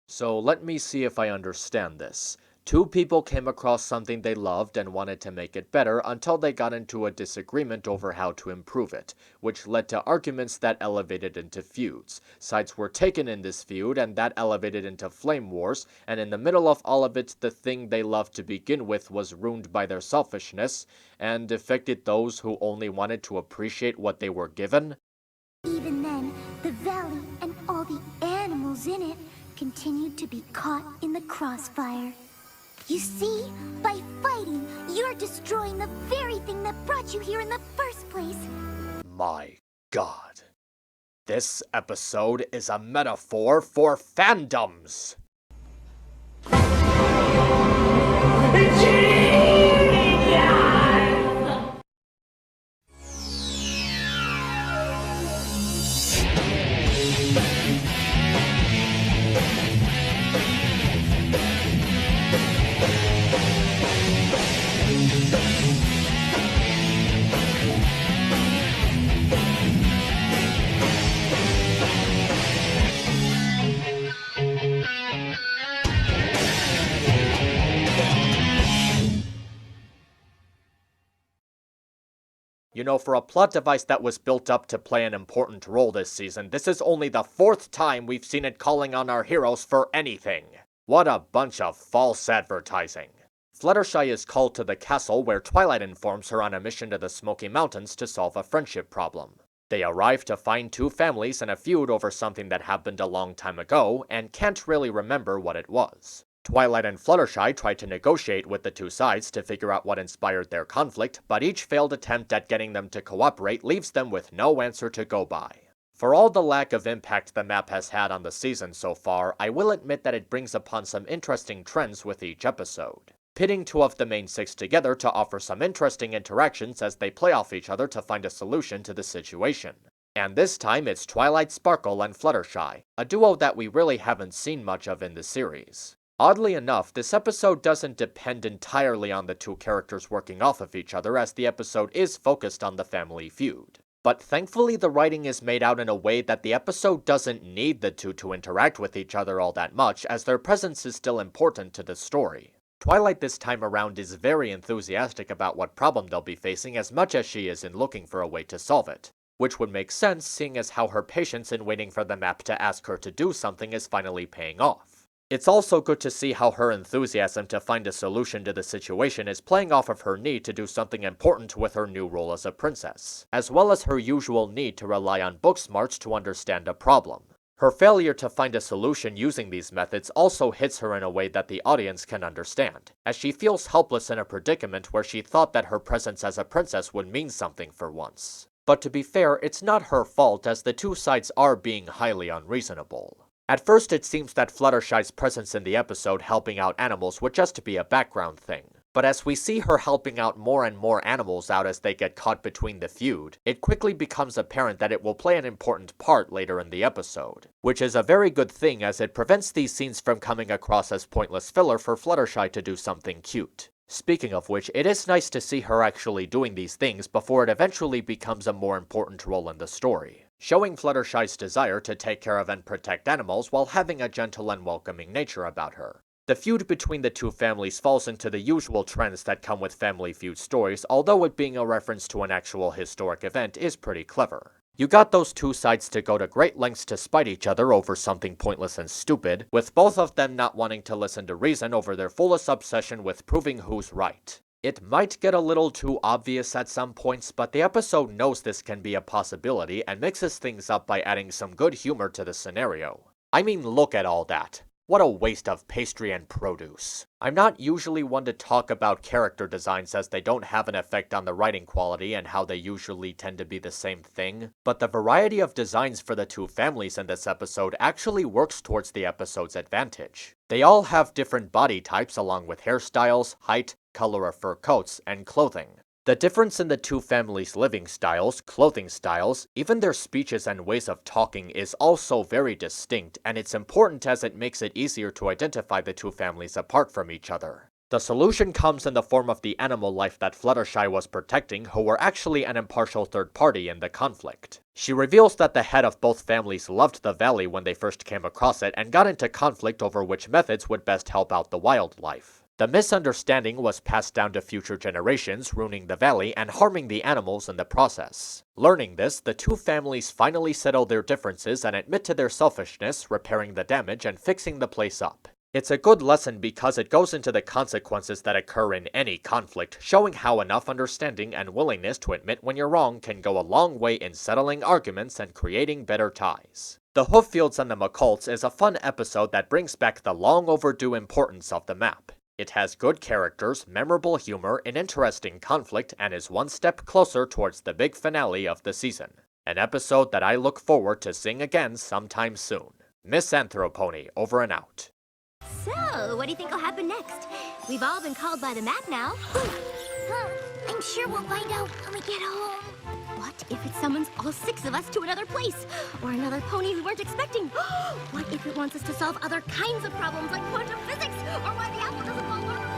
So let me see if I understand this. Two people came across something they loved and wanted to make it better until they got into a disagreement over how to improve it, which led to arguments that elevated into feuds. Sides were taken in this feud, and that elevated into flame wars, and in the middle of all of it, the thing they loved to begin with was ruined by their selfishness, and affected those who only wanted to appreciate what they were given. Even then, the valley and all the animals in it continued to be caught in the crossfire. You see, by fighting, you're destroying the very thing that brought you here in the first place. My God. This episode is a metaphor for fandoms! You know, for a plot device that was built up to play an important role this season, this is only the fourth time we've seen it calling on our heroes for anything. What a bunch of false advertising. Fluttershy is called to the castle where Twilight informs her on a mission to the Smoky Mountains to solve a friendship problem. They arrive to find two families in a feud over something that happened a long time ago, and can't really remember what it was. Twilight and Fluttershy try to negotiate with the two sides to figure out what inspired their conflict, but each failed attempt at getting them to cooperate leaves them with no answer to go by. For all the lack of impact the map has had on the season so far, I will admit that it brings upon some interesting trends with each episode, pitting two of the main six together to offer some interesting interactions as they play off each other to find a solution to the situation. And this time it's Twilight Sparkle and Fluttershy, a duo that we really haven't seen much of in the series. Oddly enough, this episode doesn't depend entirely on the two characters working off of each other, as the episode is focused on the family feud. But thankfully the writing is made out in a way that the episode doesn't need the two to interact with each other all that much, as their presence is still important to the story. Twilight this time around is very enthusiastic about what problem they'll be facing as much as she is in looking for a way to solve it. Which would make sense seeing as how her patience in waiting for the map to ask her to do something is finally paying off. It's also good to see how her enthusiasm to find a solution to the situation is playing off of her need to do something important with her new role as a princess, as well as her usual need to rely on book smarts to understand a problem. Her failure to find a solution using these methods also hits her in a way that the audience can understand, as she feels helpless in a predicament where she thought that her presence as a princess would mean something for once. But to be fair, it's not her fault, as the two sides are being highly unreasonable. At first it seems that Fluttershy's presence in the episode helping out animals would just be a background thing. But as we see her helping out more and more animals out as they get caught between the feud, it quickly becomes apparent that it will play an important part later in the episode. Which is a very good thing, as it prevents these scenes from coming across as pointless filler for Fluttershy to do something cute. Speaking of which, it is nice to see her actually doing these things before it eventually becomes a more important role in the story, showing Fluttershy's desire to take care of and protect animals while having a gentle and welcoming nature about her. The feud between the two families falls into the usual trends that come with family feud stories, although it being a reference to an actual historic event is pretty clever. You got those two sides to go to great lengths to spite each other over something pointless and stupid, with both of them not wanting to listen to reason over their foolish obsession with proving who's right. It might get a little too obvious at some points, but the episode knows this can be a possibility and mixes things up by adding some good humor to the scenario. I mean, look at all that. What a waste of pastry and produce. I'm not usually one to talk about character designs as they don't have an effect on the writing quality and how they usually tend to be the same thing, but the variety of designs for the two families in this episode actually works towards the episode's advantage. They all have different body types along with hairstyles, height, color of fur coats, and clothing. The difference in the two families' living styles, clothing styles, even their speeches and ways of talking is also very distinct, and it's important as it makes it easier to identify the two families apart from each other. The solution comes in the form of the animal life that Fluttershy was protecting, who were actually an impartial third party in the conflict. She reveals that the head of both families loved the valley when they first came across it and got into conflict over which methods would best help out the wildlife. The misunderstanding was passed down to future generations, ruining the valley and harming the animals in the process. Learning this, the two families finally settle their differences and admit to their selfishness, repairing the damage and fixing the place up. It's a good lesson because it goes into the consequences that occur in any conflict, showing how enough understanding and willingness to admit when you're wrong can go a long way in settling arguments and creating better ties. The Hooffields and the McColts is a fun episode that brings back the long overdue importance of the map. It has good characters, memorable humor, an interesting conflict, and is one step closer towards the big finale of the season. An episode that I look forward to seeing again sometime soon. MisAnthro Pony, over and out. So, what do you think will happen next? We've all been called by the map now. I'm sure we'll find out when we get home. What if it summons all 6 of us to another place? Or another pony we weren't expecting? What if it wants us to solve other kinds of problems like quantum physics? Or why the apple doesn't fall far away?